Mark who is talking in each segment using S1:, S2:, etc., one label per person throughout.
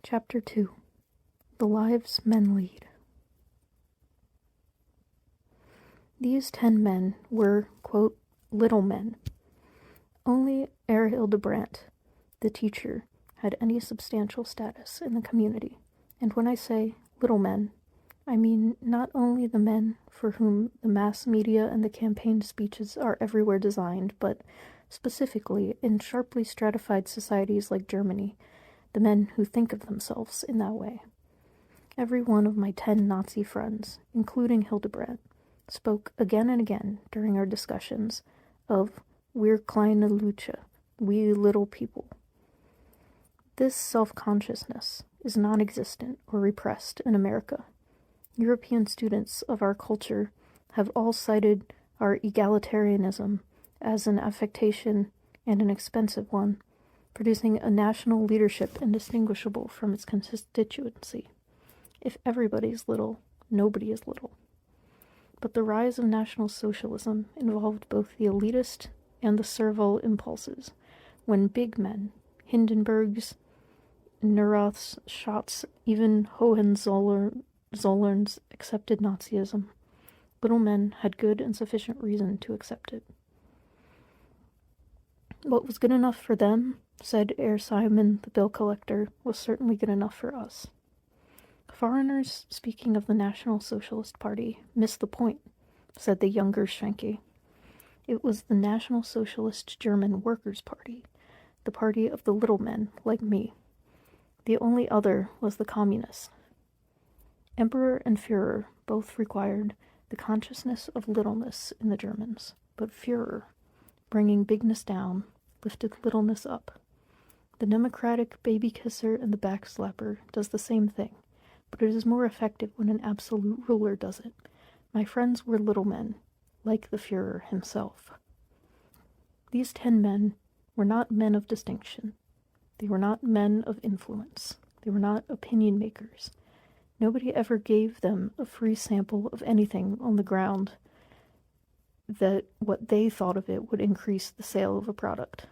S1: Chapter 2. The Lives Men Lead. These 10 men were, quote, little men. Only Herr Hildebrandt, the teacher, had any substantial status in the community. And when I say little men, I mean not only the men for whom the mass media and the campaign speeches are everywhere designed, but specifically in sharply stratified societies like Germany, the men who think of themselves in that way. Every one of my 10 Nazi friends, including Hildebrandt, spoke again and again during our discussions of "wir kleine Leute," we little people. This self-consciousness is non-existent or repressed in America. European students of our culture have all cited our egalitarianism as an affectation and an expensive one, producing a national leadership indistinguishable from its constituency. If everybody's little, nobody is little. But the rise of National Socialism involved both the elitist and the servile impulses, when big men, Hindenburgs, Neuraths, Schatz, even Hohenzollerns accepted Nazism. Little men had good and sufficient reason to accept it. What was good enough for them, said Herr Simon, the bill collector, was certainly good enough for us. Foreigners speaking of the National Socialist Party missed the point, said the younger Schwenke. It was the National Socialist German Workers' Party, the party of the little men like me. The only other was the Communist. Emperor and Führer both required the consciousness of littleness in the Germans, but Führer, bringing bigness down, lifted littleness up. The democratic baby kisser and the backslapper does the same thing, but it is more effective when an absolute ruler does it. My friends were little men, like the Führer himself. These 10 men were not men of distinction. They were not men of influence. They were not opinion makers. Nobody ever gave them a free sample of anything on the ground that what they thought of it would increase the sale of a product.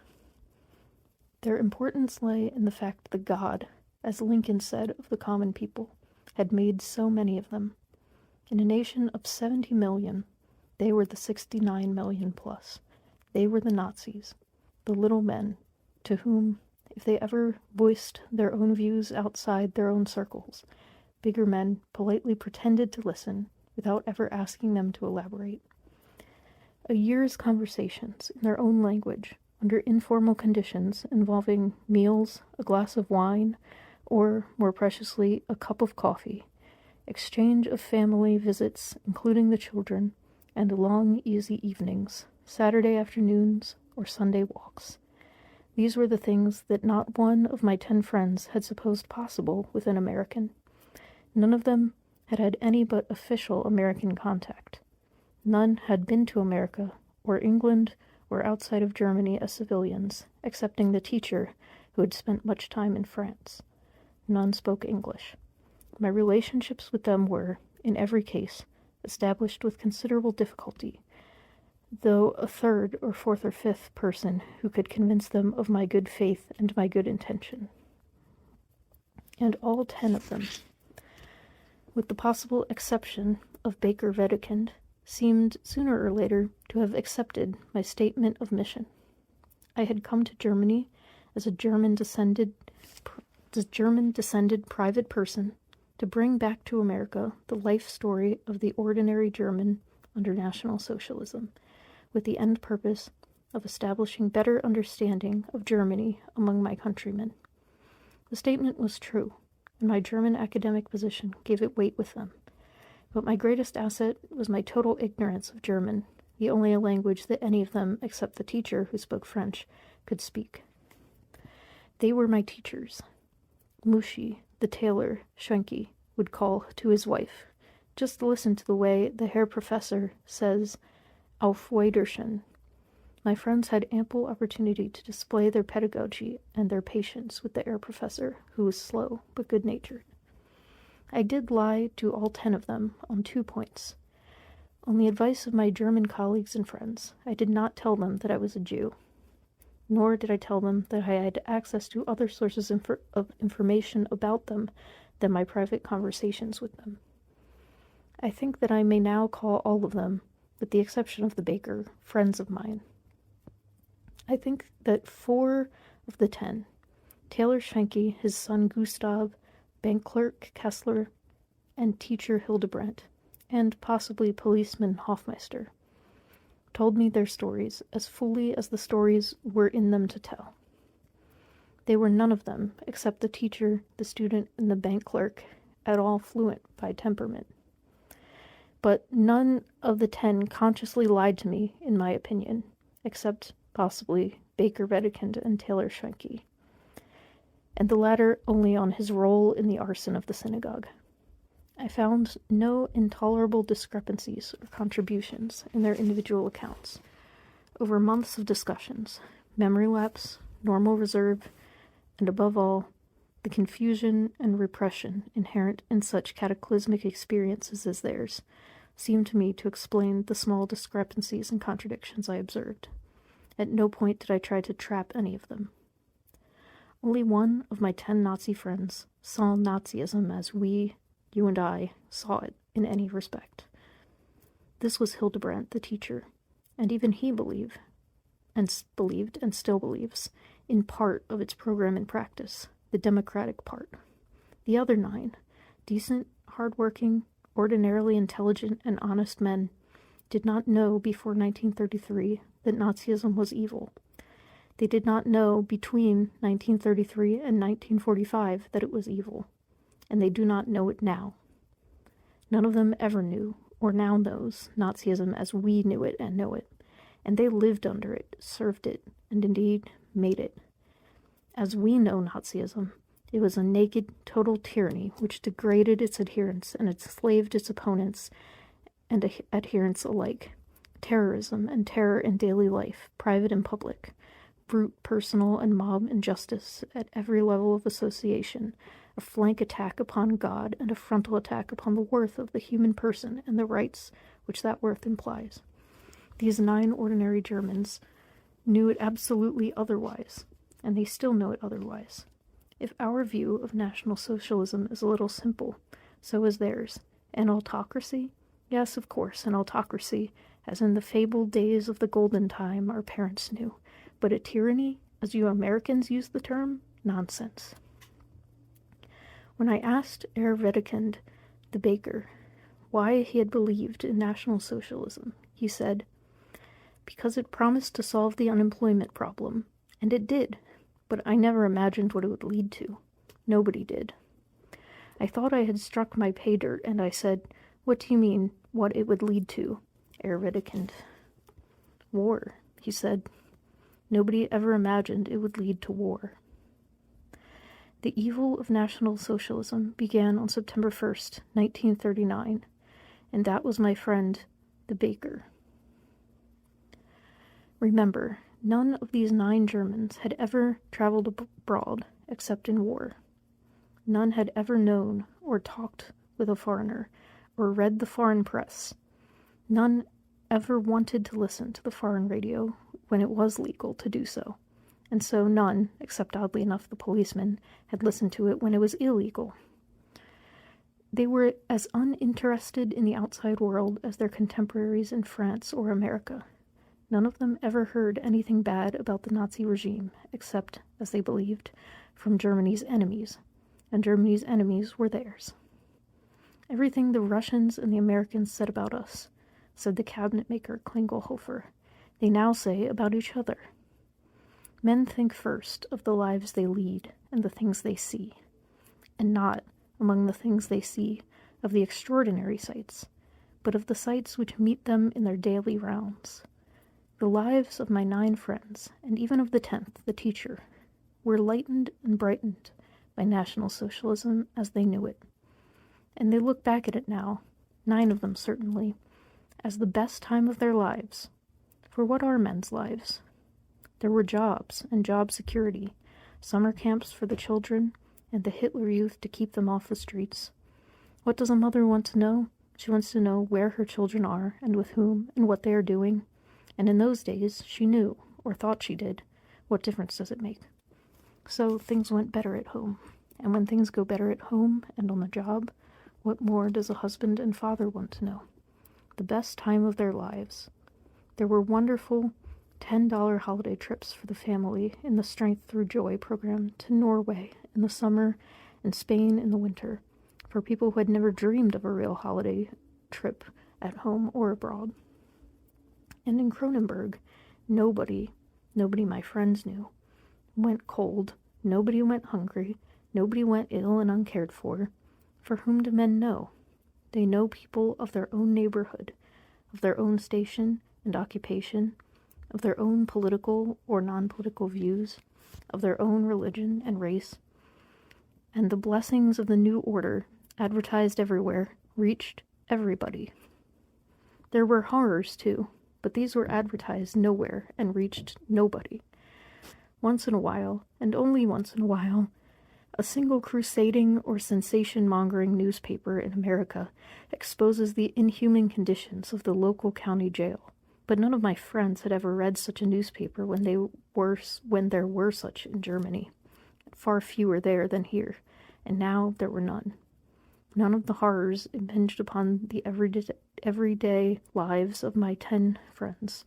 S1: Their importance lay in the fact that God, as Lincoln said of the common people, had made so many of them. In a nation of 70 million, they were the 69 million plus. They were the Nazis, the little men, to whom, if they ever voiced their own views outside their own circles, bigger men politely pretended to listen without ever asking them to elaborate. A year's conversations in their own language, under informal conditions involving meals, a glass of wine, or, more preciously, a cup of coffee, exchange of family visits, including the children, and long, easy evenings, Saturday afternoons, or Sunday walks. These were the things that not one of my 10 friends had supposed possible with an American. None of them had had any but official American contact. None had been to America, or England, or outside of Germany as civilians, excepting the teacher, who had spent much time in France. None spoke English. My relationships with them were, in every case, established with considerable difficulty, though a third or fourth or fifth person who could convince them of my good faith and my good intention. And all 10 of them, with the possible exception of Baker Wedekind, seemed sooner or later to have accepted my statement of mission. I had come to Germany as a German-descended private person to bring back to America the life story of the ordinary German under National Socialism, with the end purpose of establishing better understanding of Germany among my countrymen. The statement was true, and my German academic position gave it weight with them. But my greatest asset was my total ignorance of German, the only language that any of them, except the teacher who spoke French, could speak. They were my teachers. Mushi, the tailor, Schwenke, would call to his wife. Just listen to the way the Herr Professor says, "Auf Wiedersehen." My friends had ample opportunity to display their pedagogy and their patience with the Herr Professor, who was slow but good-natured. I did lie to all 10 of them on 2 points. On the advice of my German colleagues and friends, I did not tell them that I was a Jew. nor did I tell them that I had access to other sources of information about them than my private conversations with them. I think that I may now call all of them, with the exception of the baker, friends of mine. I think that 4 of the 10, Taylor Schwenke, his son Gustav, bank clerk Kessler, and teacher Hildebrandt, and possibly policeman Hofmeister, told me their stories as fully as the stories were in them to tell. They were none of them, except the teacher, the student, and the bank clerk, at all fluent by temperament. But none of the 10 consciously lied to me, in my opinion, except possibly Baker Wedekind and Taylor Schwenke, and the latter only on his role in the arson of the synagogue. I found no intolerable discrepancies or contributions in their individual accounts. Over months of discussions, memory lapse, normal reserve, and above all, the confusion and repression inherent in such cataclysmic experiences as theirs seemed to me to explain the small discrepancies and contradictions I observed. At no point did I try to trap any of them. Only one of my 10 Nazi friends saw Nazism as you and I, saw it in any respect. This was Hildebrandt, the teacher, and even he believed and still believes in part of its program in practice, the democratic part. The other 9, decent, hard-working, ordinarily intelligent and honest men, did not know before 1933 that Nazism was evil. They did not know between 1933 and 1945 that it was evil, and they do not know it now. None of them ever knew, or now knows, Nazism as we knew it and know it, and they lived under it, served it, and indeed made it. As we know Nazism, it was a naked, total tyranny which degraded its adherents and enslaved its opponents and adherents alike. Terrorism and terror in daily life, private and public, brute, personal, and mob injustice at every level of association, a flank attack upon God and a frontal attack upon the worth of the human person and the rights which that worth implies. These 9 ordinary Germans knew it absolutely otherwise, and they still know it otherwise. If our view of National Socialism is a little simple, so is theirs. An autocracy? Yes, of course, an autocracy, as in the fabled days of the golden time our parents knew. But a tyranny, as you Americans use the term? Nonsense. When I asked Herr Wedekind, the baker, why he had believed in National Socialism, he said, because it promised to solve the unemployment problem, and it did, but I never imagined what it would lead to. Nobody did. I thought I had struck my pay dirt, and I said, what do you mean, what it would lead to, Herr Wedekind? War, he said. Nobody ever imagined it would lead to war. The evil of National Socialism began on September 1st, 1939, and that was my friend, the baker. Remember, none of these 9 Germans had ever traveled abroad except in war. None had ever known or talked with a foreigner or read the foreign press. None ever wanted to listen to the foreign radio when it was legal to do so, and so none, except oddly enough the policeman, had listened to it when it was illegal. They were as uninterested in the outside world as their contemporaries in France or America. None of them ever heard anything bad about the Nazi regime, except, as they believed, from Germany's enemies, and Germany's enemies were theirs. Everything the Russians and the Americans said about us, said the cabinet maker Klingelhofer, they now say about each other. Men think first of the lives they lead and the things they see, and not, among the things they see, of the extraordinary sights, but of the sights which meet them in their daily rounds. The lives of my 9 friends, and even of the 10th, the teacher, were lightened and brightened by National Socialism as they knew it. And they look back at it now, 9 of them certainly, as the best time of their lives. For what are men's lives? There were jobs and job security, summer camps for the children, and the Hitler Youth to keep them off the streets. What does a mother want to know? She wants to know where her children are, and with whom, and what they are doing. And in those days, she knew, or thought she did, What difference does it make? So things went better at home. And when things go better at home and on the job, what more does a husband and father want to know? The best time of their lives. There were wonderful $10 holiday trips for the family in the Strength Through Joy program to Norway in the summer and Spain in the winter, for people who had never dreamed of a real holiday trip at home or abroad. And in Cronenberg, nobody my friends knew, went cold, nobody went hungry, nobody went ill and uncared for. For whom do men know? They know people of their own neighborhood, of their own station and occupation, of their own political or non-political views, of their own religion and race. And the blessings of the new order, advertised everywhere, reached everybody. There were horrors, too, but these were advertised nowhere and reached nobody. Once in a while, and only once in a while, a single crusading or sensation-mongering newspaper in America exposes the inhuman conditions of the local county jail. But none of my friends had ever read such a newspaper when there were such in Germany. Far fewer there than here, and now there were none. None of the horrors impinged upon the everyday lives of my 10 friends,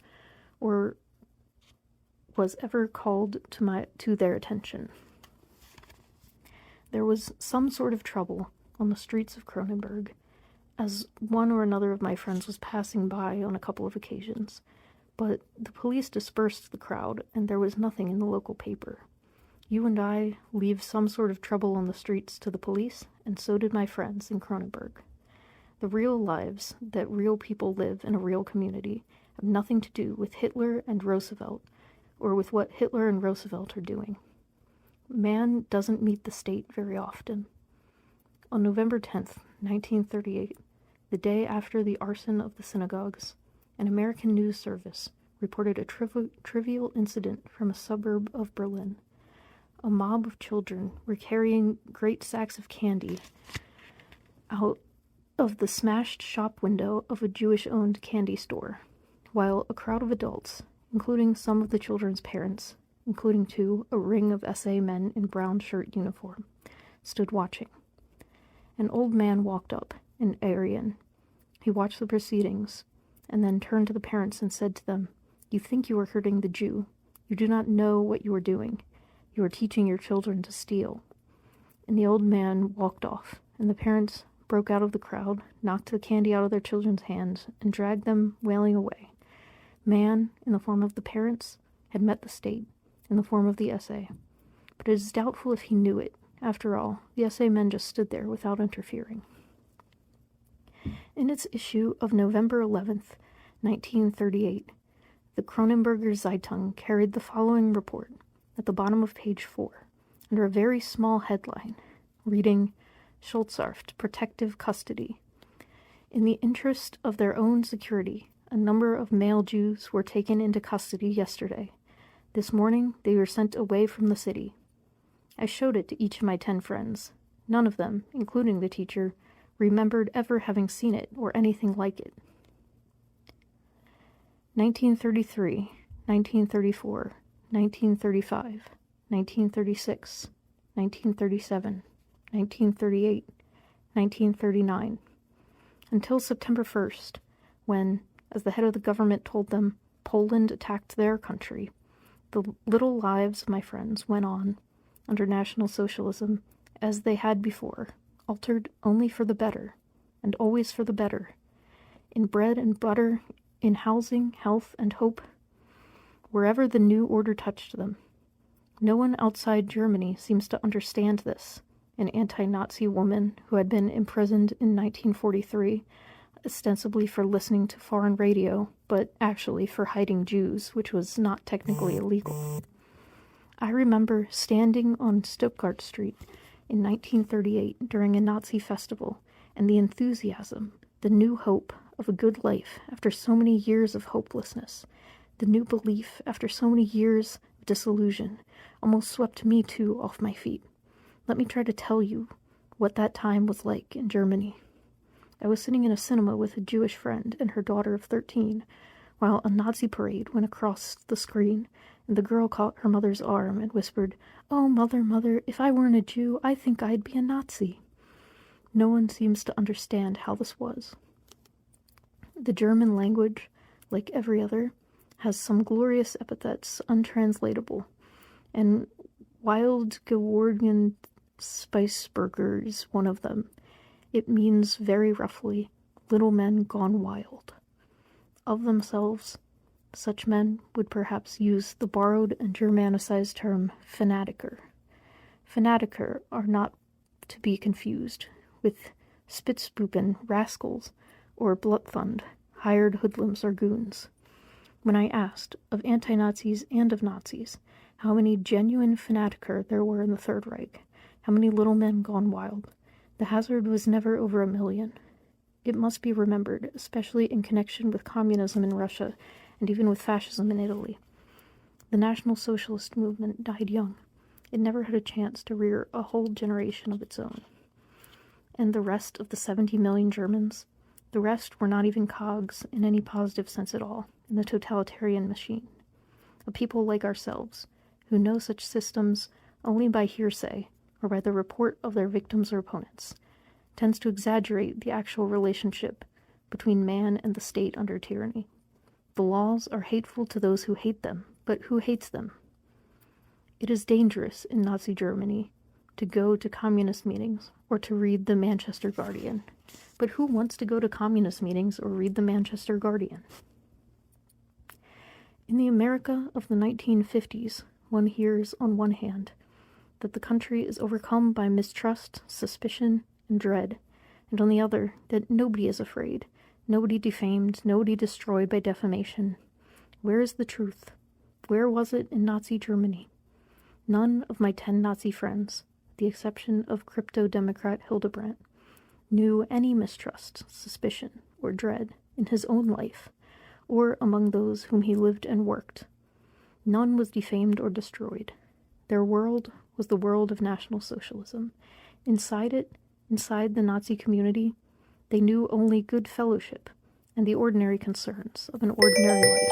S1: or was ever called to their attention. There was some sort of trouble on the streets of Cronenberg, as one or another of my friends was passing by on a couple of occasions, but the police dispersed the crowd, and there was nothing in the local paper. You and I leave some sort of trouble on the streets to the police, and so did my friends in Cronenberg. The real lives that real people live in a real community have nothing to do with Hitler and Roosevelt, or with what Hitler and Roosevelt are doing. Man doesn't meet the state very often. On November 10th, 1938, the day after the arson of the synagogues, an American news service reported a trivial incident from a suburb of Berlin. A mob of children were carrying great sacks of candy out of the smashed shop window of a Jewish-owned candy store, while a crowd of adults, including some of the children's parents, including a ring of SA men in brown shirt uniform, stood watching. An old man walked up, an Aryan. He watched the proceedings, and then turned to the parents and said to them, "You think you are hurting the Jew. You do not know what you are doing. You are teaching your children to steal." And the old man walked off, and the parents broke out of the crowd, knocked the candy out of their children's hands, and dragged them wailing away. Man, in the form of the parents, had met the state, in the form of the SA. But it is doubtful if he knew it. After all, the SA men just stood there without interfering. In its issue of November 11th, 1938, the Cronenberger Zeitung carried the following report at the bottom of page 4, under a very small headline, reading, "Schutzhaft, protective custody. In the interest of their own security, a number of male Jews were taken into custody yesterday. This morning, they were sent away from the city." I showed it to each of my 10 friends. None of them, including the teacher, remembered ever having seen it or anything like it. 1933, 1934, 1935, 1936, 1937, 1938, 1939, until September 1st, when, as the head of the government told them, Poland attacked their country. The little lives of my friends went on, under National Socialism, as they had before, altered only for the better, and always for the better, in bread and butter, in housing, health, and hope, wherever the new order touched them. No one outside Germany seems to understand this. An anti-Nazi woman who had been imprisoned in 1943, ostensibly for listening to foreign radio, but actually for hiding Jews, which was not technically illegal. I remember standing on Stuttgart Street in 1938 during a Nazi festival, and the enthusiasm, the new hope of a good life after so many years of hopelessness, the new belief after so many years of disillusion, almost swept me too off my feet. Let me try to tell you what that time was like in Germany. I was sitting in a cinema with a Jewish friend and her daughter of 13, while a Nazi parade went across the screen, and the girl caught her mother's arm and whispered, "Oh, mother, mother, if I weren't a Jew, I think I'd be a Nazi." No one seems to understand how this was. The German language, like every other, has some glorious epithets untranslatable, and wild geworden Spiceburger is one of them. It means very roughly, little men gone wild. Of themselves, such men would perhaps use the borrowed and Germanicized term Fanatiker. Fanatiker are not to be confused with Spitzbuben rascals or Blutthund, hired hoodlums or goons. When I asked, of anti-Nazis and of Nazis, how many genuine Fanatiker there were in the Third Reich, how many little men gone wild, the hazard was never over 1 million. It must be remembered, especially in connection with communism in Russia and even with fascism in Italy. The National Socialist movement died young. It never had a chance to rear a whole generation of its own. And the rest of the 70 million Germans, the rest were not even cogs in any positive sense at all in the totalitarian machine. A people like ourselves, who know such systems only by hearsay or by the report of their victims or opponents, tends to exaggerate the actual relationship between man and the state under tyranny. The laws are hateful to those who hate them, but who hates them? It is dangerous in Nazi Germany to go to communist meetings or to read the Manchester Guardian. But who wants to go to communist meetings or read the Manchester Guardian? In the America of the 1950s, one hears on one hand that the country is overcome by mistrust, suspicion, and dread, and on the other that nobody is afraid, nobody defamed, nobody destroyed by defamation. Where is the truth? Where was it in Nazi Germany? None of my 10 Nazi friends, with the exception of crypto-democrat Hildebrandt, knew any mistrust, suspicion, or dread in his own life, or among those whom he lived and worked. None was defamed or destroyed. Their world was the world of National Socialism. Inside it, inside the Nazi community, they knew only good fellowship and the ordinary concerns of an ordinary life.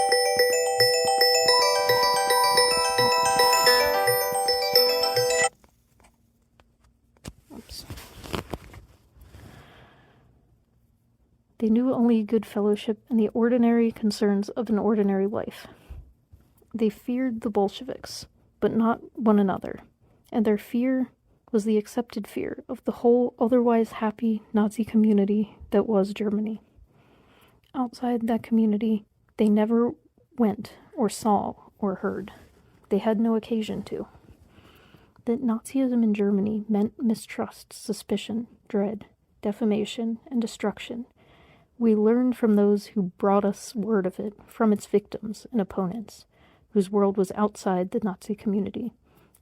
S1: They knew only good fellowship and the ordinary concerns of an ordinary life. They feared the Bolsheviks, but not one another, and their fear was the accepted fear of the whole otherwise happy Nazi community that was Germany. Outside that community, they never went or saw or heard. They had no occasion to. That Nazism in Germany meant mistrust, suspicion, dread, defamation, and destruction. We learned from those who brought us word of it, from its victims and opponents, whose world was outside the Nazi community,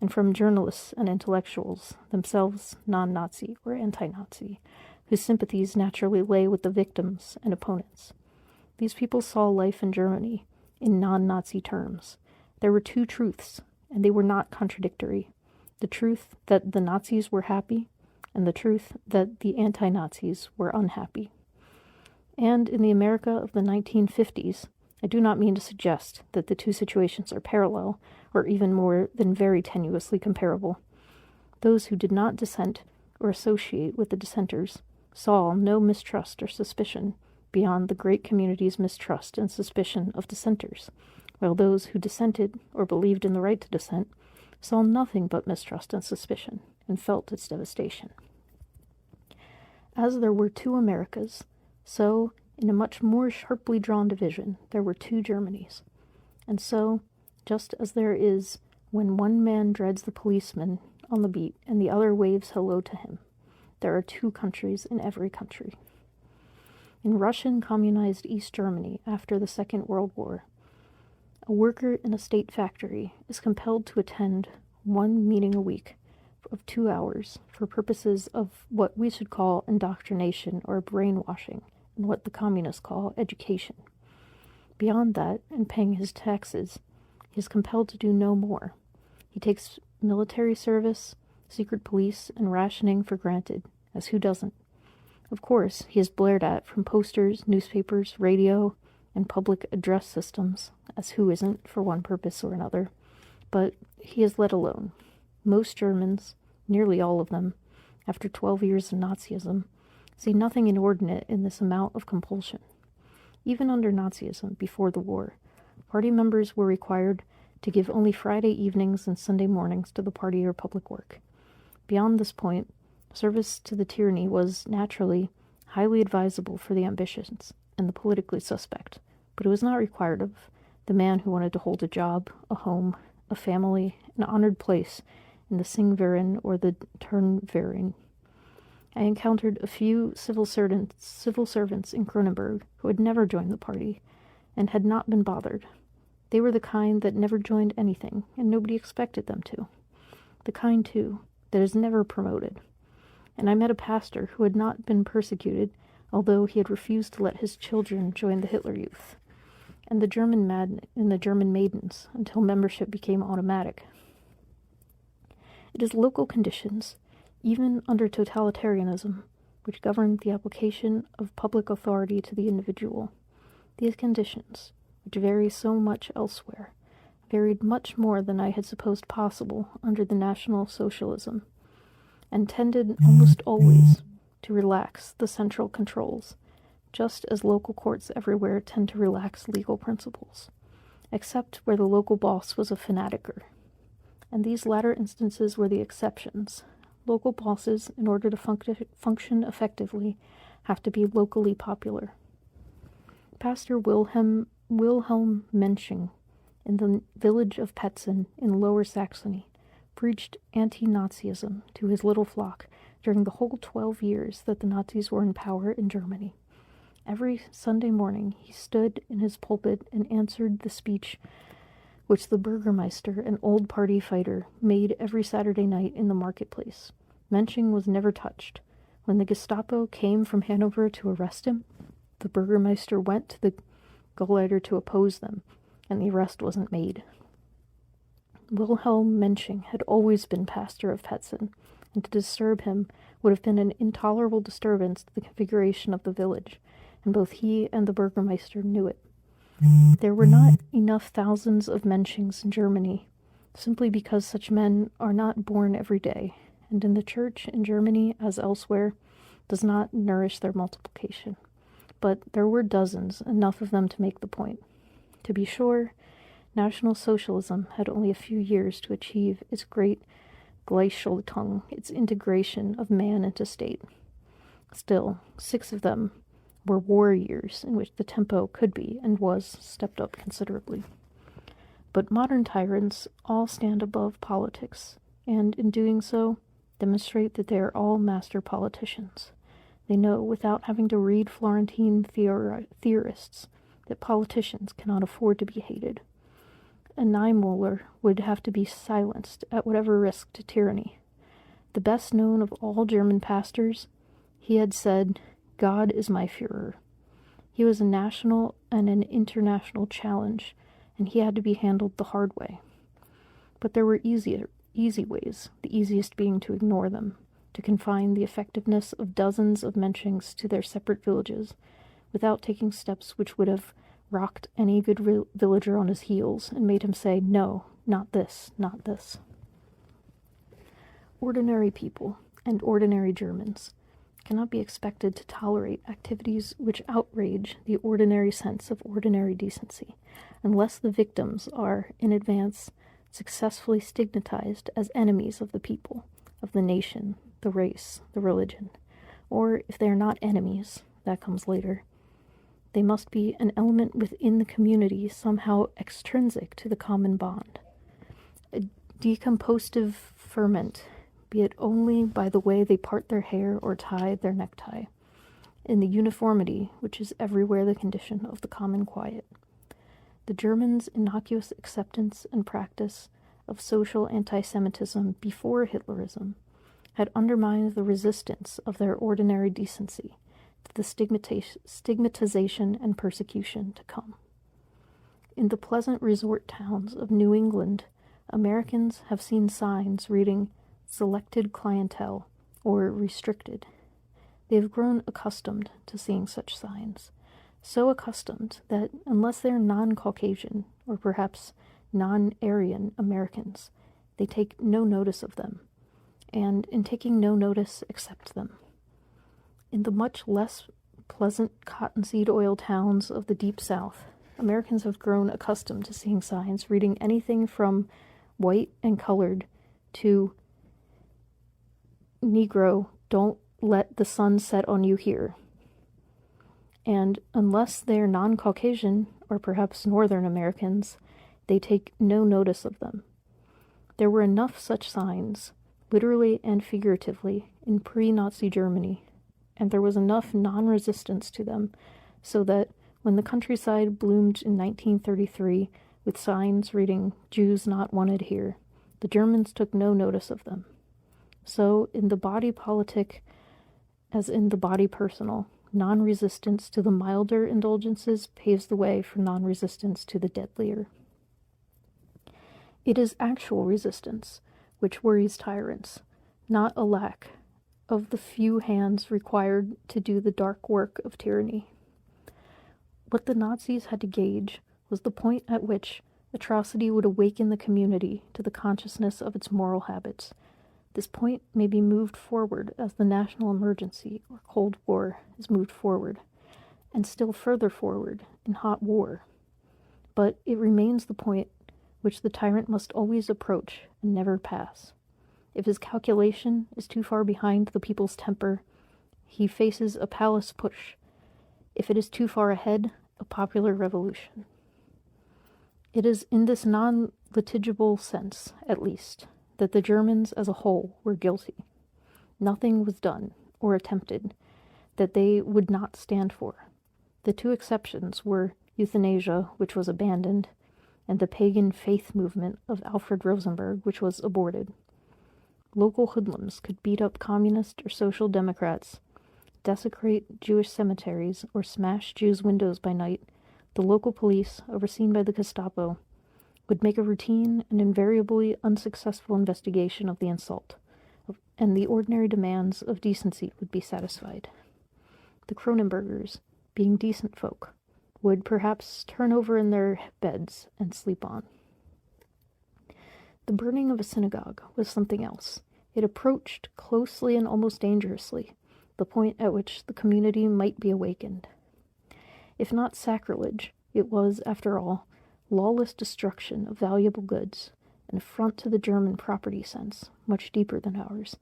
S1: and from journalists and intellectuals, themselves non-Nazi or anti-Nazi, whose sympathies naturally lay with the victims and opponents. These people saw life in Germany in non-Nazi terms. There were two truths, and they were not contradictory. The truth that the Nazis were happy, and the truth that the anti-Nazis were unhappy. And in the America of the 1950s, I do not mean to suggest that the two situations are parallel, or even more than very tenuously comparable. Those who did not dissent or associate with the dissenters saw no mistrust or suspicion beyond the great community's mistrust and suspicion of dissenters, while those who dissented or believed in the right to dissent saw nothing but mistrust and suspicion and felt its devastation. As there were two Americas, so, in a much more sharply drawn division, there were two Germanys. And so, just as there is when one man dreads the policeman on the beat and the other waves hello to him, there are two countries in every country. In Russian communized East Germany after the Second World War, a worker in a state factory is compelled to attend one meeting a week of 2 hours for purposes of what we should call indoctrination or brainwashing, and what the communists call education. Beyond that, and paying his taxes, he is compelled to do no more. He takes military service, secret police, and rationing for granted, as who doesn't? Of course, he is blared at from posters, newspapers, radio, and public address systems, as who isn't for one purpose or another, but he is let alone. Most Germans, nearly all of them, after 12 years of Nazism, see nothing inordinate in this amount of compulsion. Even under Nazism, before the war, party members were required to give only Friday evenings and Sunday mornings to the party or public work. Beyond this point, service to the tyranny was, naturally, highly advisable for the ambitious and the politically suspect, but it was not required of the man who wanted to hold a job, a home, a family, an honored place in the Singverein or the Turnverein. I encountered a few civil servants in Kronenberg who had never joined the party and had not been bothered. They were the kind that never joined anything, and nobody expected them to. The kind, too, that is never promoted. And I met a pastor who had not been persecuted, although he had refused to let his children join the Hitler Youth, and the German maidens, until membership became automatic. It is local conditions, even under totalitarianism, which govern the application of public authority to the individual. These conditions, which vary so much elsewhere, varied much more than I had supposed possible under the National Socialism, and tended almost always to relax the central controls, just as local courts everywhere tend to relax legal principles, except where the local boss was a fanaticer. And these latter instances were the exceptions. Local bosses, in order to function effectively, have to be locally popular. Pastor Wilhelm Mensching, in the village of Petzen in Lower Saxony, preached anti-Nazism to his little flock during the whole 12 years that the Nazis were in power in Germany. Every Sunday morning he stood in his pulpit and answered the speech which the Burgermeister, an old party fighter, made every Saturday night in the marketplace. Mensching was never touched. When the Gestapo came from Hanover to arrest him, the Burgermeister went to the Gauleiter to oppose them, and the arrest wasn't made. Wilhelm Mensching had always been pastor of Petzen, and to disturb him would have been an intolerable disturbance to the configuration of the village, and both he and the Burgermeister knew it. There were not enough thousands of Menschings in Germany, simply because such men are not born every day, and in the church in Germany, as elsewhere, does not nourish their multiplication. But there were dozens, enough of them to make the point. To be sure, National Socialism had only a few years to achieve its great Gleichschaltung, its integration of man into state. Still, 6 of them were war years in which the tempo could be and was stepped up considerably. But modern tyrants all stand above politics, and in doing so, demonstrate that they are all master politicians. They know, without having to read Florentine theorists, that politicians cannot afford to be hated. A Niemöller would have to be silenced at whatever risk to tyranny. The best known of all German pastors, he had said, "God is my Führer." He was a national and an international challenge, and he had to be handled the hard way. But there were easy ways, the easiest being to ignore them, to confine the effectiveness of dozens of Menschings to their separate villages, without taking steps which would have rocked any good villager on his heels and made him say, "No, not this, not this." Ordinary people, and ordinary Germans, cannot be expected to tolerate activities which outrage the ordinary sense of ordinary decency, unless the victims are, in advance, successfully stigmatized as enemies of the people, of the nation, the race, the religion. Or, if they are not enemies, that comes later, they must be an element within the community somehow extrinsic to the common bond. A decompositive ferment, be it only by the way they part their hair or tie their necktie, in the uniformity which is everywhere the condition of the common quiet. The Germans' innocuous acceptance and practice of social anti-Semitism before Hitlerism had undermined the resistance of their ordinary decency to the stigmatization and persecution to come. In the pleasant resort towns of New England, Americans have seen signs reading "selected clientele" or "restricted." They have grown accustomed to seeing such signs, so accustomed that unless they are non-Caucasian, or perhaps non-Aryan Americans. They take no notice of them, and in taking no notice, accept them. In the much less pleasant cottonseed oil towns of the Deep South, Americans have grown accustomed to seeing signs reading anything from white and colored to Negro, don't let the sun set on you here. And unless they're non-Caucasian, or perhaps Northern Americans, they take no notice of them. There were enough such signs, literally and figuratively, in pre-Nazi Germany, and there was enough non-resistance to them so that when the countryside bloomed in 1933 with signs reading "Jews not wanted here," the Germans took no notice of them. So, in the body politic, as in the body personal, non-resistance to the milder indulgences paves the way for non-resistance to the deadlier. It is actual resistance which worries tyrants, not a lack of the few hands required to do the dark work of tyranny. What the Nazis had to gauge was the point at which atrocity would awaken the community to the consciousness of its moral habits. This point may be moved forward as the national emergency or Cold War is moved forward, and still further forward in hot war. But it remains the point which the tyrant must always approach and never pass. If his calculation is too far behind the people's temper, he faces a palace push. If it is too far ahead, a popular revolution. It is in this non-litigible sense, at least, that the Germans as a whole were guilty. Nothing was done, or attempted, that they would not stand for. The two exceptions were euthanasia, which was abandoned, and the pagan faith movement of Alfred Rosenberg, which was aborted. Local hoodlums could beat up communist or social democrats, desecrate Jewish cemeteries, or smash Jews' windows by night. The local police, overseen by the Gestapo, would make a routine and invariably unsuccessful investigation of the insult, and the ordinary demands of decency would be satisfied. The Cronenbergers, being decent folk, would perhaps turn over in their beds and sleep on. The burning of a synagogue was something else. It approached closely and almost dangerously the point at which the community might be awakened. If not sacrilege, it was, after all, lawless destruction of valuable goods, an affront to the German property sense, much deeper than ours,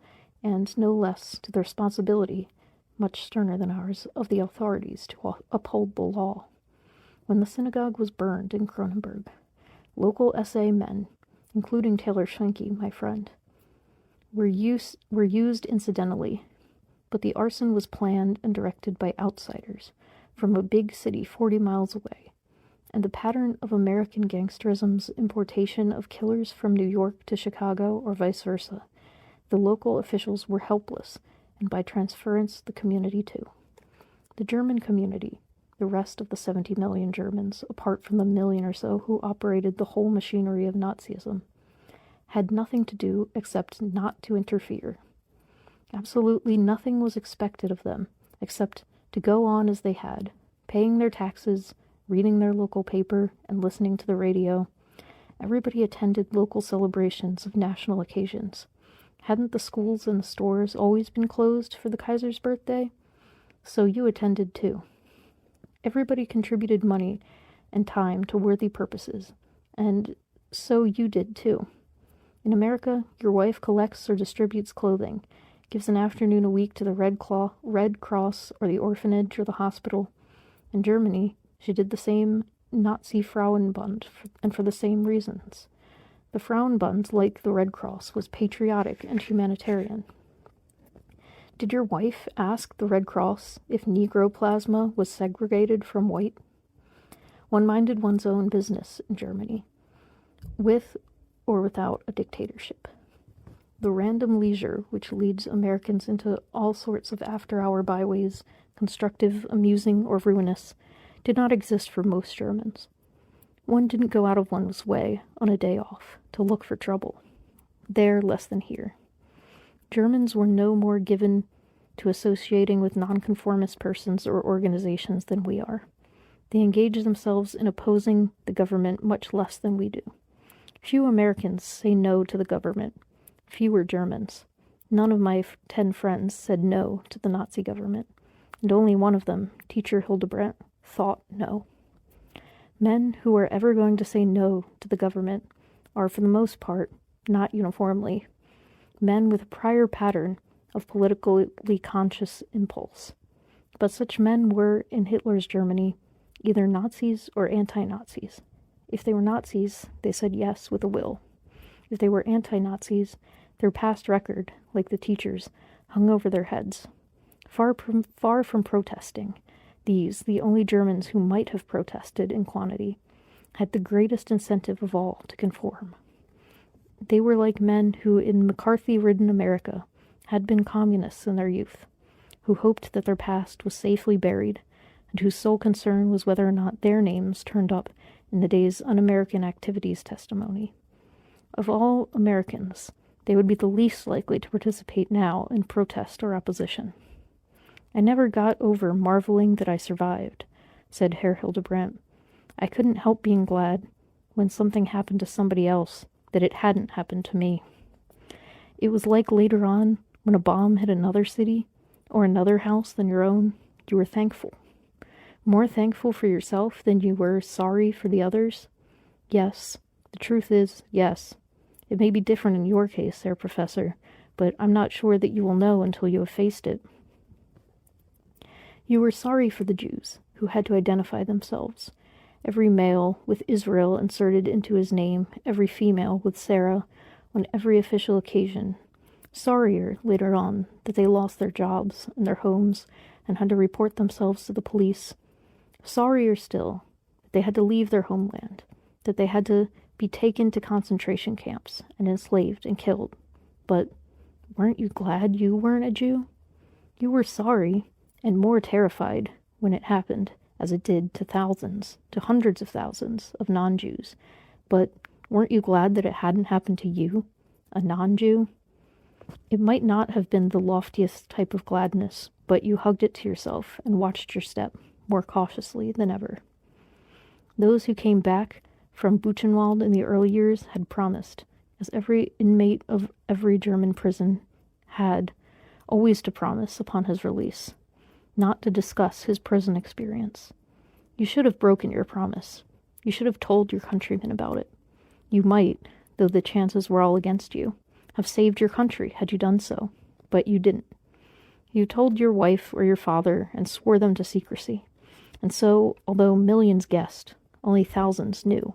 S1: and no less to the responsibility, much sterner than ours, of the authorities to uphold the law. When the synagogue was burned in Cronenberg, local SA men, including Taylor Schwenke, my friend, were used incidentally, but the arson was planned and directed by outsiders from a big city 40 miles away, and the pattern of American gangsterism's importation of killers from New York to Chicago or vice versa, the local officials were helpless, and by transference the community too. The German community, the rest of the 70 million Germans, apart from the million or so who operated the whole machinery of Nazism, had nothing to do except not to interfere. Absolutely nothing was expected of them except to go on as they had, paying their taxes, reading their local paper, and listening to the radio. Everybody attended local celebrations of national occasions. Hadn't the schools and the stores always been closed for the Kaiser's birthday? So you attended too. Everybody contributed money and time to worthy purposes, and so you did too. In America, your wife collects or distributes clothing, gives an afternoon a week to the Red Cross, or the orphanage, or the hospital. In Germany, she did the same Nazi Frauenbund, and for the same reasons. The Frauenbund, like the Red Cross, was patriotic and humanitarian. Did your wife ask the Red Cross if Negro plasma was segregated from white? One minded one's own business in Germany, with or without a dictatorship. The random leisure which leads Americans into all sorts of after-hour byways, constructive, amusing, or ruinous, did not exist for most Germans. One didn't go out of one's way on a day off to look for trouble. There less than here. Germans were no more given to associating with nonconformist persons or organizations than we are. They engage themselves in opposing the government much less than we do. Few Americans say no to the government. Fewer Germans. None of my 10 friends said no to the Nazi government, and only one of them, teacher Hildebrandt, thought no. Men who are ever going to say no to the government are, for the most part, not uniformly, men with a prior pattern of politically conscious impulse. But such men were, in Hitler's Germany, either Nazis or anti-Nazis. If they were Nazis, they said yes with a will. If they were anti-Nazis, their past record, like the teachers, hung over their heads. Far from protesting, these, the only Germans who might have protested in quantity, had the greatest incentive of all to conform. They were like men who, in McCarthy-ridden America, had been communists in their youth, who hoped that their past was safely buried, and whose sole concern was whether or not their names turned up in the day's Un-American Activities testimony. Of all Americans, they would be the least likely to participate now in protest or opposition. I never got over marveling that I survived, said Herr Hildebrandt. I couldn't help being glad, when something happened to somebody else, that it hadn't happened to me. It was like later on, when a bomb hit another city, or another house than your own, you were thankful. More thankful for yourself than you were sorry for the others? Yes, the truth is, yes. It may be different in your case, Herr Professor, but I'm not sure that you will know until you have faced it. You were sorry for the Jews, who had to identify themselves, every male with Israel inserted into his name, every female with Sarah, on every official occasion. Sorrier, later on, that they lost their jobs and their homes and had to report themselves to the police. Sorrier still that they had to leave their homeland, that they had to be taken to concentration camps and enslaved and killed. But weren't you glad you weren't a Jew? You were sorry, and more terrified when it happened, as it did to thousands, to hundreds of thousands of non-Jews. But weren't you glad that it hadn't happened to you, a non-Jew? It might not have been the loftiest type of gladness, but you hugged it to yourself and watched your step more cautiously than ever. Those who came back from Buchenwald in the early years had promised, as every inmate of every German prison had, always to promise upon his release, not to discuss his prison experience. You should have broken your promise. You should have told your countrymen about it. You might, though the chances were all against you, have saved your country had you done so, but you didn't. You told your wife or your father and swore them to secrecy, and so, although millions guessed, only thousands knew.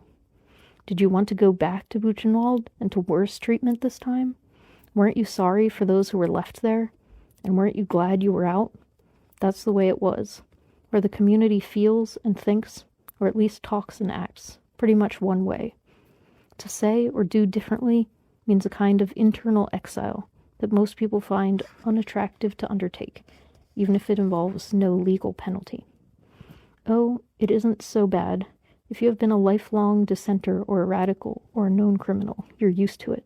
S1: Did you want to go back to Buchenwald and to worse treatment this time? Weren't you sorry for those who were left there? And weren't you glad you were out? That's the way it was, where the community feels and thinks, or at least talks and acts, pretty much one way. To say or do differently means a kind of internal exile that most people find unattractive to undertake, even if it involves no legal penalty. Oh, it isn't so bad. If you have been a lifelong dissenter or a radical or a known criminal, you're used to it.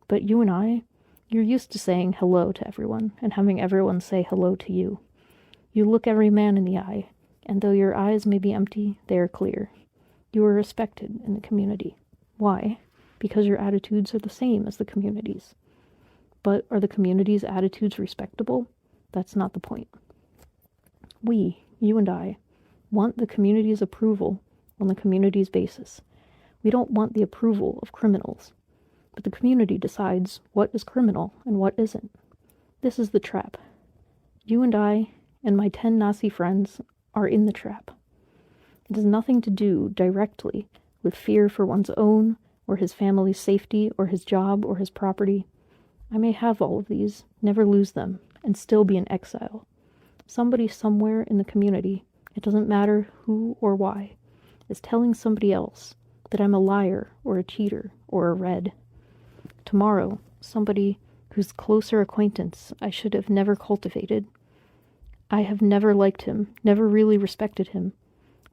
S1: But you and I, you're used to saying hello to everyone and having everyone say hello to you. You look every man in the eye, and though your eyes may be empty, they are clear. You are respected in the community. Why? Because your attitudes are the same as the community's. But are the community's attitudes respectable? That's not the point. We, you and I, want the community's approval on the community's basis. We don't want the approval of criminals. But the community decides what is criminal and what isn't. This is the trap. You and I and my 10 Nazi friends are in the trap. It has nothing to do directly with fear for one's own or his family's safety or his job or his property. I may have all of these, never lose them, and still be in exile. Somebody somewhere in the community, it doesn't matter who or why, is telling somebody else that I'm a liar or a cheater or a red. Tomorrow, somebody whose closer acquaintance I should have never cultivated, I have never liked him, never really respected him,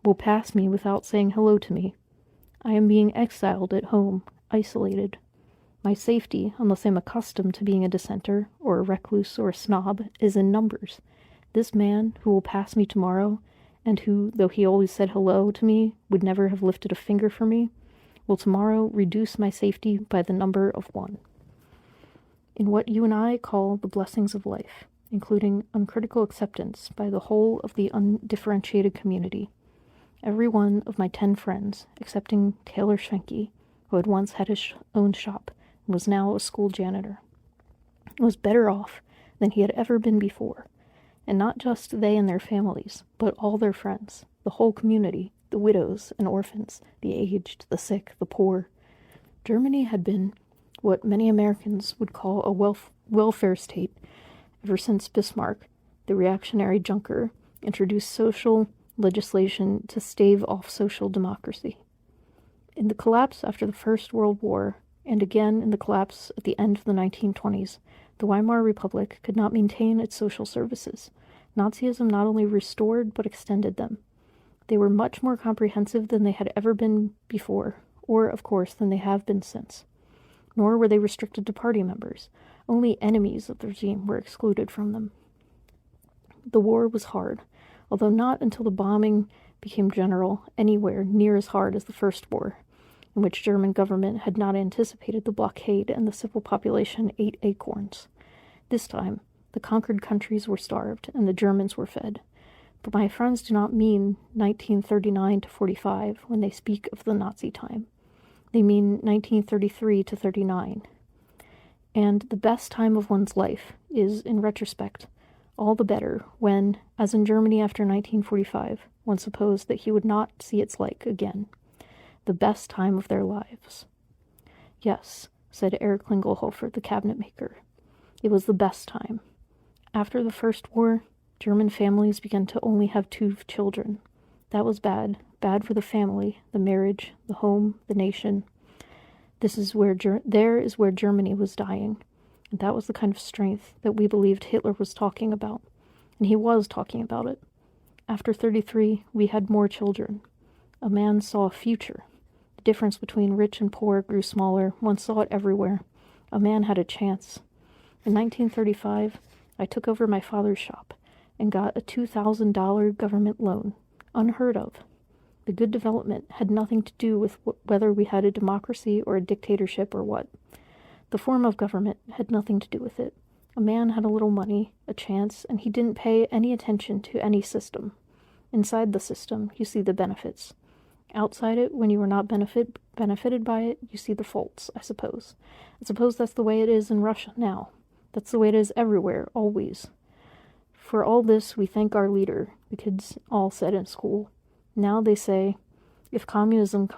S1: will pass me without saying hello to me. I am being exiled at home, isolated. My safety, unless I'm accustomed to being a dissenter, or a recluse, or a snob, is in numbers. This man, who will pass me tomorrow, and who, though he always said hello to me, would never have lifted a finger for me, will tomorrow reduce my safety by the number of 1. In what you and I call the blessings of life, including uncritical acceptance by the whole of the undifferentiated community, every one of my 10 friends, excepting Taylor Schwenke, who had once had his own shop and was now a school janitor, was better off than he had ever been before, and not just they and their families, but all their friends, the whole community, the widows and orphans, the aged, the sick, the poor. Germany had been what many Americans would call a welfare state ever since Bismarck, the reactionary junker, introduced social legislation to stave off social democracy. In the collapse after the First World War, and again in the collapse at the end of the 1920s, the Weimar Republic could not maintain its social services. Nazism not only restored but extended them. They were much more comprehensive than they had ever been before, or, of course, than they have been since. Nor were they restricted to party members. Only enemies of the regime were excluded from them. The war was hard, although not until the bombing became general anywhere near as hard as the First War, in which German government had not anticipated the blockade and the civil population ate acorns. This time, the conquered countries were starved and the Germans were fed. But my friends do not mean 1939 to 45 when they speak of the Nazi time. They mean 1933 to 39. And the best time of one's life is, in retrospect, all the better when, as in Germany after 1945, one supposed that he would not see its like again. The best time of their lives. Yes, said Herr Klingelhofer, the cabinet maker. It was the best time. After the First War, German families began to only have 2 children. That was bad. Bad for the family, the marriage, the home, the nation. There is where Germany was dying. And that was the kind of strength that we believed Hitler was talking about. And he was talking about it. After 1933, we had more children. A man saw a future. The difference between rich and poor grew smaller. One saw it everywhere. A man had a chance. In 1935, I took over my father's shop and got a $2,000 government loan. Unheard of. The good development had nothing to do with whether we had a democracy or a dictatorship or what. The form of government had nothing to do with it. A man had a little money, a chance, and he didn't pay any attention to any system. Inside the system, you see the benefits. Outside it, when you were not benefited by it, you see the faults, I suppose. I suppose that's the way it is in Russia now. That's the way it is everywhere, always. For all this, we thank our leader, the kids all said in school. Now they say, if communism,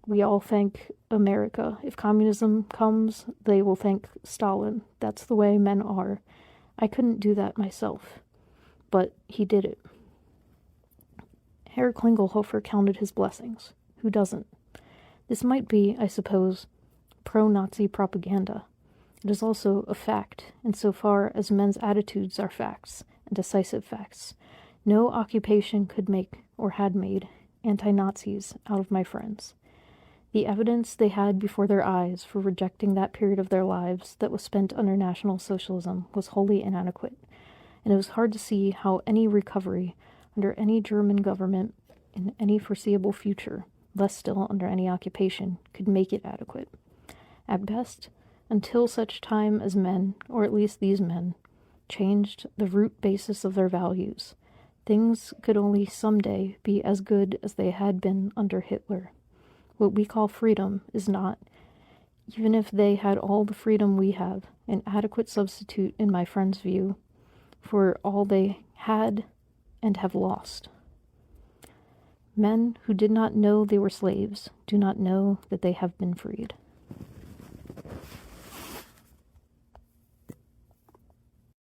S1: we all thank America. If communism comes, they will thank Stalin. That's the way men are. I couldn't do that myself. But he did it. Herr Klingelhofer counted his blessings. Who doesn't? This might be, I suppose, pro-Nazi propaganda. It is also a fact, insofar as men's attitudes are facts, and decisive facts. No occupation could make, or had made, anti-Nazis out of my friends. The evidence they had before their eyes for rejecting that period of their lives that was spent under National Socialism was wholly inadequate, and it was hard to see how any recovery under any German government in any foreseeable future, less still under any occupation, could make it adequate. At best, until such time as men, or at least these men, changed the root basis of their values, things could only someday be as good as they had been under Hitler. What we call freedom is not, even if they had all the freedom we have, an adequate substitute, in my friend's view, for all they had and have lost. Men who did not know they were slaves do not know that they have been freed.